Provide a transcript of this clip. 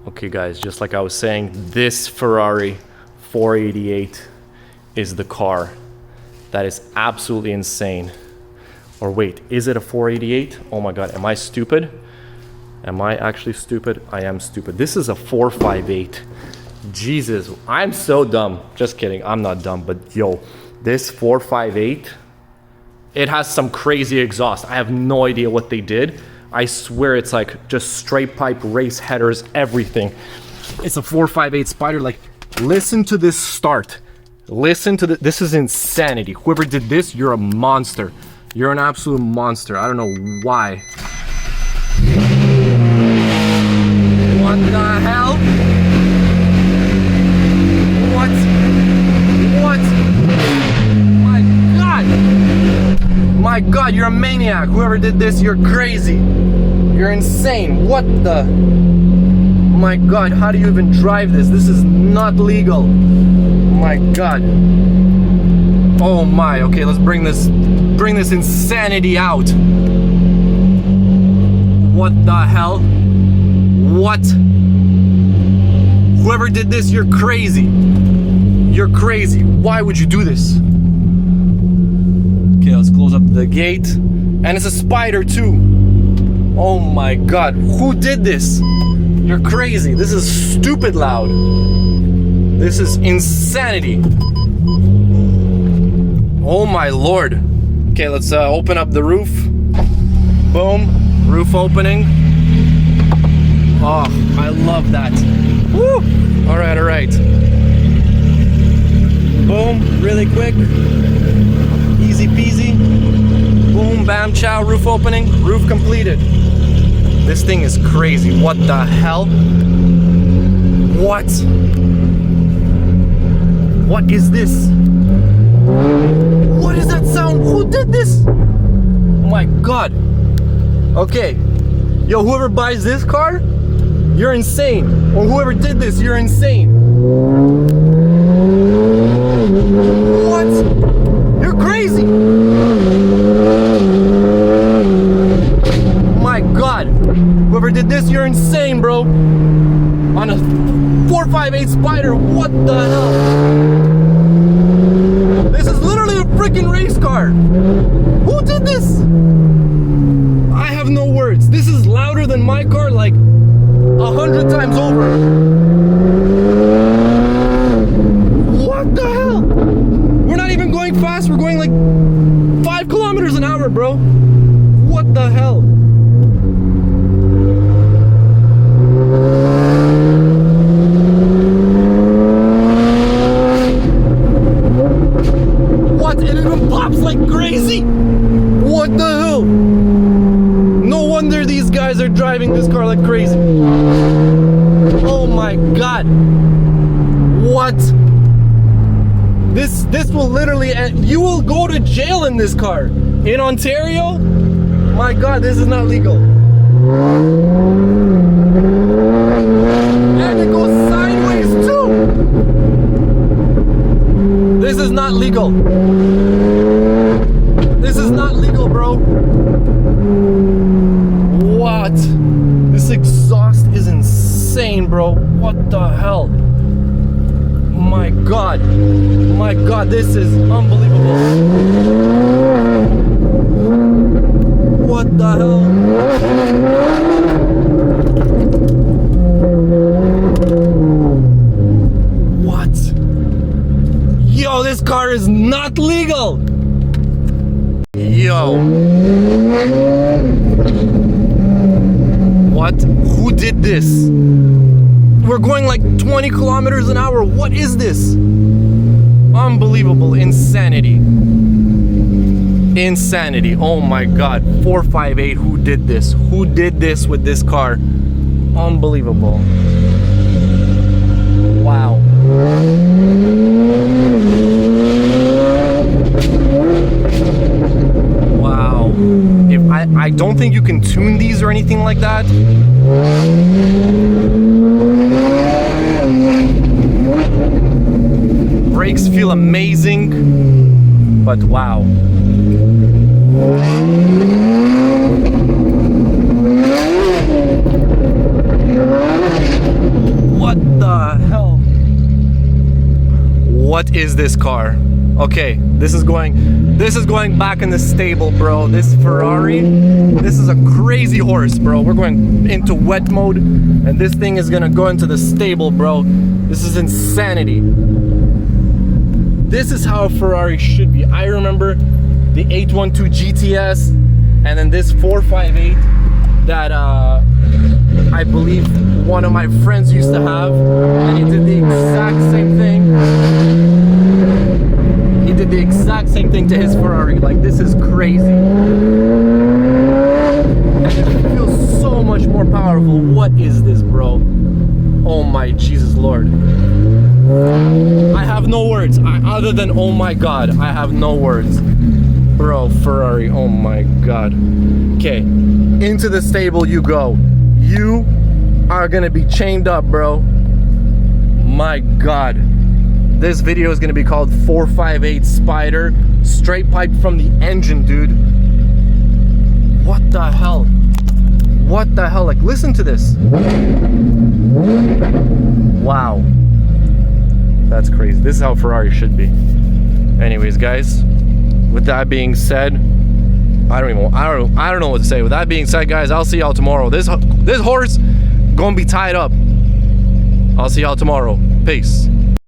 Okay guys, just like I was saying, this Ferrari 488 is the car. That is absolutely insane. Or wait, is it a 488? Oh my God, am I stupid? Am I actually stupid? I am stupid. This is a 458. Jesus, I'm so dumb. Just kidding, I'm not dumb, but yo, this 458, it has some crazy exhaust. I have no idea what they did. I swear it's like just straight pipe race headers, everything. It's a 458 Spider. Like, listen to this start. Listen to this is insanity. Whoever did this, you're a monster. You're an absolute monster. I don't know why. What the hell? What? My God! My God, you're a maniac. Whoever did this, you're crazy. You're insane. What the? My God, how do you even drive this? This is not legal. My God. Oh my, okay, let's bring this insanity out. What the hell? What? Whoever did this, you're crazy. You're crazy. Why would you do this? Okay, let's close up the gate. And it's a Spider too. Oh my God, who did this? You're crazy. This is stupid loud. This is insanity. Oh my Lord. Okay, let's open up the roof. Boom, roof opening. Oh, I love that. Woo! All right. Boom, really quick. Easy peasy. Boom, bam, chow, roof opening, roof completed. This thing is crazy. What the hell? What? What is this? What is that sound? Who did this? Oh my God. Okay. Yo, whoever buys this car, you're insane. Or whoever did this, you're insane. What? You're crazy. My God. Whoever did this, you're insane, bro. On a 458 Spider, what the hell? This is literally a freaking race car. Who did this? I have no words. This is louder than my car like 100 times over. What the hell? We're not even going fast. We're going like 5 kilometers an hour, bro. What the hell? What? It even pops like crazy. What the hell? No wonder these guys are driving this car like crazy. Oh my God. What? This will literally end. You will go to jail in this car. In Ontario? My God, this is not legal. And it goes sideways too. This is not legal. This is not legal, bro. What? This exhaust is insane, bro. What the hell? My God. My God, this is unbelievable. What the hell? What? Yo, this car is not legal. Yo. What? Who did this? We're going like 20 kilometers an hour. What is this? Unbelievable. Insanity. Insanity. Oh my God. 458. Who did this? Who did this with this car? Unbelievable. Wow. Wow. I don't think you can tune these or anything like that. Brakes feel amazing, but wow. What is this car? Okay, this is going back in the stable, bro. This Ferrari, this is a crazy horse, bro. We're going into wet mode, and this thing is gonna go into the stable, bro. This is insanity. This is how a Ferrari should be. I remember the 812 GTS, and then this 458 that I believe one of my friends used to have, and he did the exact same thing. He did the exact same thing to his Ferrari. Like, this is crazy. And it feels so much more powerful. What is this, bro? Oh my Jesus Lord. I have no words. Other than oh my God, I have no words. Bro, Ferrari, oh my God. Okay, into the stable you go. You are gonna be chained up, bro. My God. This video is gonna be called 458 Spider, straight pipe from the engine, dude. What the hell? What the hell? Like, listen to this. Wow. That's crazy. This is how Ferrari should be. Anyways, guys, with that being said, I don't know what to say. With that being said, guys, I'll see y'all tomorrow. This horse gonna be tied up. I'll see y'all tomorrow. Peace.